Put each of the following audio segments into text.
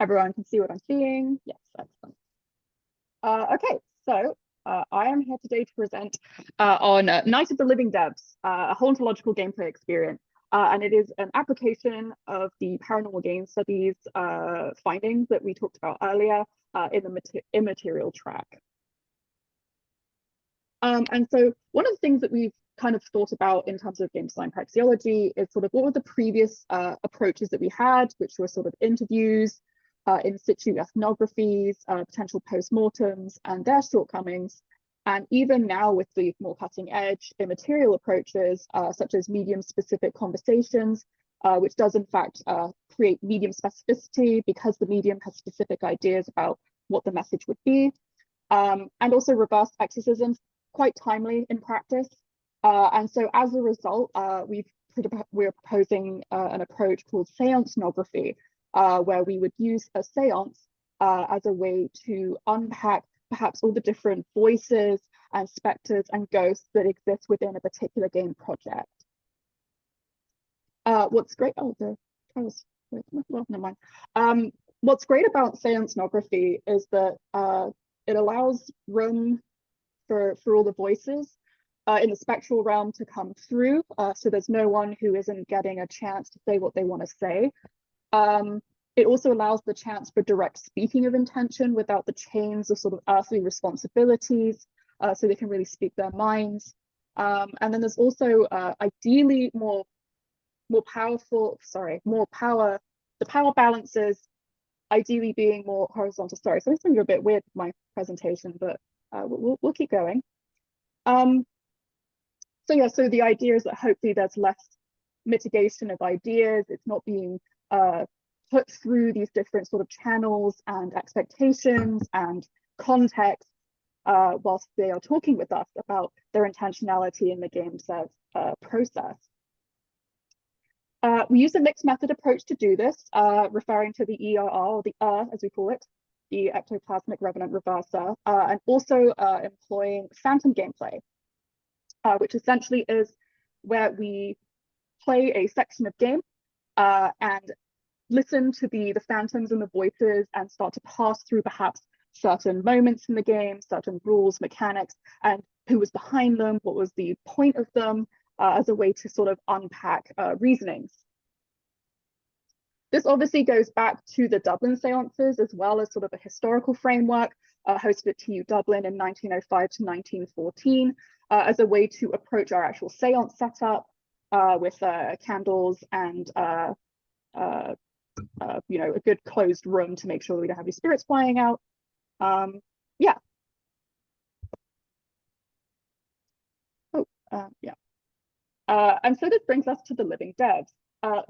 Everyone can see what I'm seeing. Yes, excellent. Okay, so I am here today to present on Night of the Living Devs, a hauntological gameplay experience. And it is an application of the paranormal game studies findings that we talked about earlier in the immaterial track. And so one of the things that we've kind of thought about in terms of game design praxeology is sort of what were the previous approaches that we had, which were sort of interviews, in situ ethnographies, potential postmortems, and their shortcomings. And even now with the more cutting edge immaterial approaches, such as medium specific conversations, which does in fact create medium specificity because the medium has specific ideas about what the message would be. And also reverse exorcisms, quite timely in practice. And so as a result, we're proposing an approach called seancenography, where we would use a seance as a way to unpack perhaps all the different voices and specters and ghosts that exist within a particular game project. What's great, oh, the trailers, well, never mind. What's great about seancenography is that it allows room for all the voices in the spectral realm to come through. So there's no one who isn't getting a chance to say what they want to say. It also allows the chance for direct speaking of intention without the chains of sort of earthly responsibilities, so they can really speak their minds. And then there's also ideally more powerful, more power, the power balances ideally being more horizontal. Sorry, so it's a bit weird with my presentation, but we'll keep going. So yeah, so the idea is that hopefully there's less mitigation of ideas. It's not being put through these different sort of channels and expectations and context whilst they are talking with us about their intentionality in the game dev process. We use a mixed method approach to do this, referring to the ERR, or the as we call it, the ectoplasmic revenant reverser, and also employing phantom gameplay, which essentially is where we play a section of game and listen to the phantoms and the voices and start to pass through perhaps certain moments in the game, certain rules, mechanics, and who was behind them, what was the point of them, as a way to sort of unpack reasonings. This obviously goes back to the Dublin seances as well as sort of a historical framework hosted at TU Dublin in 1905 to 1914 as a way to approach our actual seance setup with candles and you know, a good closed room to make sure we don't have any spirits flying out. Yeah. Oh, yeah. And so this brings us to the living devs.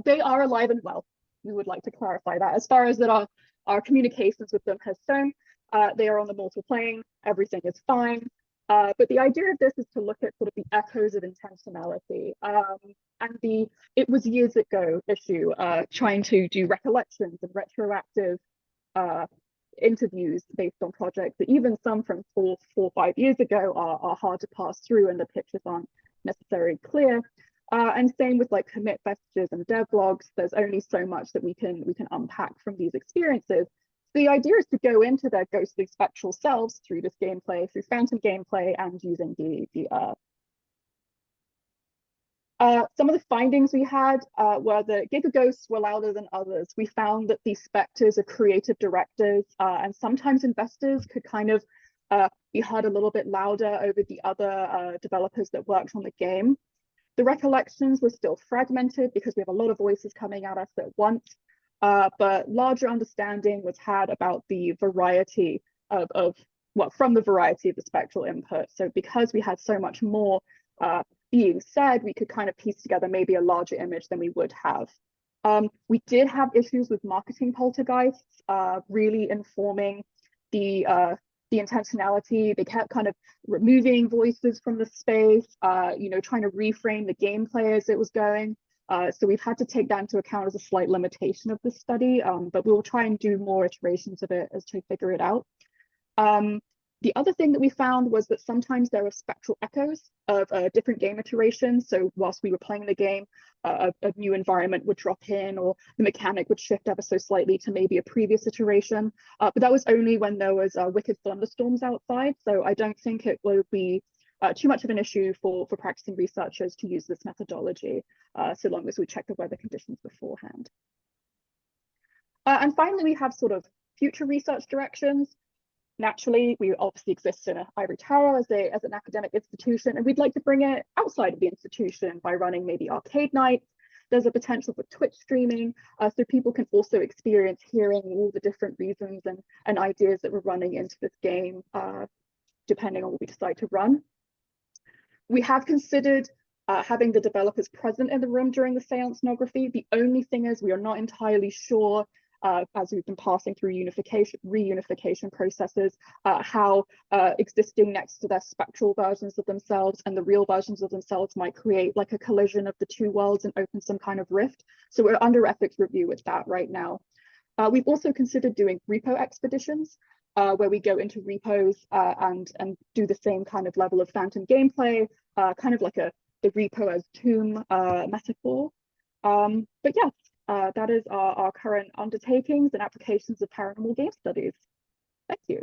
They are alive and well. We would like to clarify that. As far as that our communications with them has shown, they are on the mortal plane, everything is fine. But the idea of this is to look at sort of the echoes of intentionality and the it was years ago issue, trying to do recollections and retroactive interviews based on projects that even some from 4 or 5 years ago are hard to pass through and the pictures aren't necessarily clear. And same with like commit messages and devlogs. There's only so much that we can unpack from these experiences. The idea is to go into their ghostly spectral selves through this gameplay, through phantom gameplay, and using some of the findings we had were that Giga ghosts were louder than others. We found that these specters are creative directors, and sometimes investors could kind of be heard a little bit louder over the other developers that worked on the game. The recollections were still fragmented because we have a lot of voices coming at us at once, but larger understanding was had about the variety from the variety of the spectral input. So because we had so much more being said, we could kind of piece together maybe a larger image than we would have. We did have issues with marketing poltergeists, really informing the intentionality. They kept kind of removing voices from the space, you know, trying to reframe the gameplay as it was going. So we've had to take that into account as a slight limitation of the study, but we'll try and do more iterations of it as to figure it out. The other thing that we found was that sometimes there are spectral echoes of different game iterations. So whilst we were playing the game, a new environment would drop in, or the mechanic would shift ever so slightly to maybe a previous iteration. But that was only when there was wicked thunderstorms outside. So I don't think it will be too much of an issue for practicing researchers to use this methodology, so long as we check the weather conditions beforehand. And finally, we have sort of future research directions. Naturally, we obviously exist in an ivory tower as an academic institution, and we'd like to bring it outside of the institution by running maybe arcade nights. There's a potential for Twitch streaming, so people can also experience hearing all the different reasons and ideas that we're running into this game, depending on what we decide to run. We have considered having the developers present in the room during the seancenography. The only thing is we are not entirely sure, as we've been passing through reunification processes, how existing next to their spectral versions of themselves and the real versions of themselves might create like a collision of the two worlds and open some kind of rift. So we're under ethics review with that right now. We've also considered doing repo expeditions, where we go into repos and do the same kind of level of phantom gameplay, kind of like the repo as tomb metaphor. But yes, that is our current undertakings and applications of paranormal game studies. Thank you.